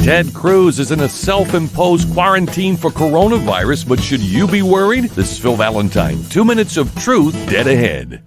Ted Cruz is in a self-imposed quarantine for coronavirus, but should you be worried? This is Phil Valentine. 2 minutes of truth dead ahead.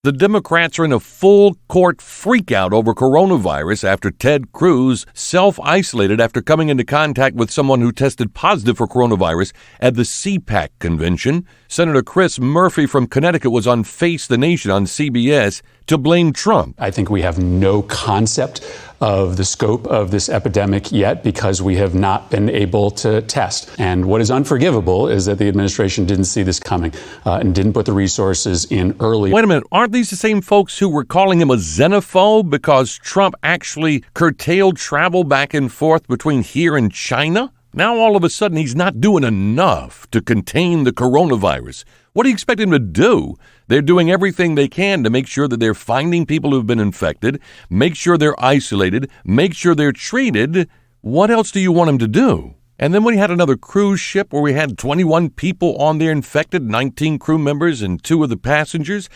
The Democrats are in a full-court freakout over coronavirus after Ted Cruz self-isolated after coming into contact with someone who tested positive for coronavirus at the CPAC convention. Senator Chris Murphy from Connecticut was on Face the Nation on CBS to blame Trump. I think we have no concept of the scope of this epidemic yet because we have not been able to test. And what is unforgivable is that the administration didn't see this coming and didn't put the resources in early. Wait a minute, aren't these the same folks who were calling him a xenophobe because Trump actually curtailed travel back and forth between here and China? Now all of a sudden he's not doing enough to contain the coronavirus. What do you expect him to do? They're doing everything they can to make sure that they're finding people who've been infected, make sure they're isolated, make sure they're treated. What else do you want him to do? And then when he had another cruise ship where we had 21 people on there infected, 19 crew members and 2 of the passengers,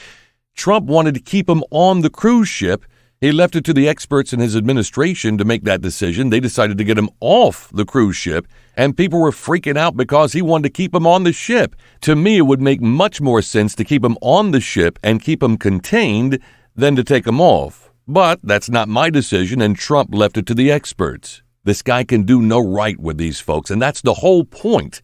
Trump wanted to keep them on the cruise ship. He left it to the experts in his administration to make that decision. They decided to get him off the cruise ship, and people were freaking out because he wanted to keep him on the ship. To me, it would make much more sense to keep him on the ship and keep him contained than to take him off. But that's not my decision, and Trump left it to the experts. This guy can do no right with these folks, and that's the whole point.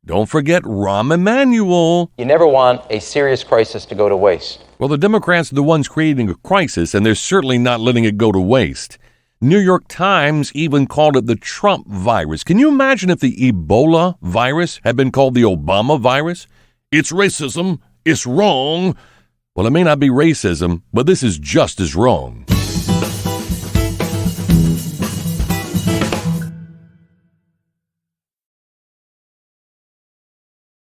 Don't forget Rahm Emanuel. You never want a serious crisis to go to waste. Well, the Democrats are the ones creating a crisis, and they're certainly not letting it go to waste. New York Times even called it the Trump virus. Can you imagine if the Ebola virus had been called the Obama virus? It's racism. It's wrong. Well, it may not be racism, but this is just as wrong.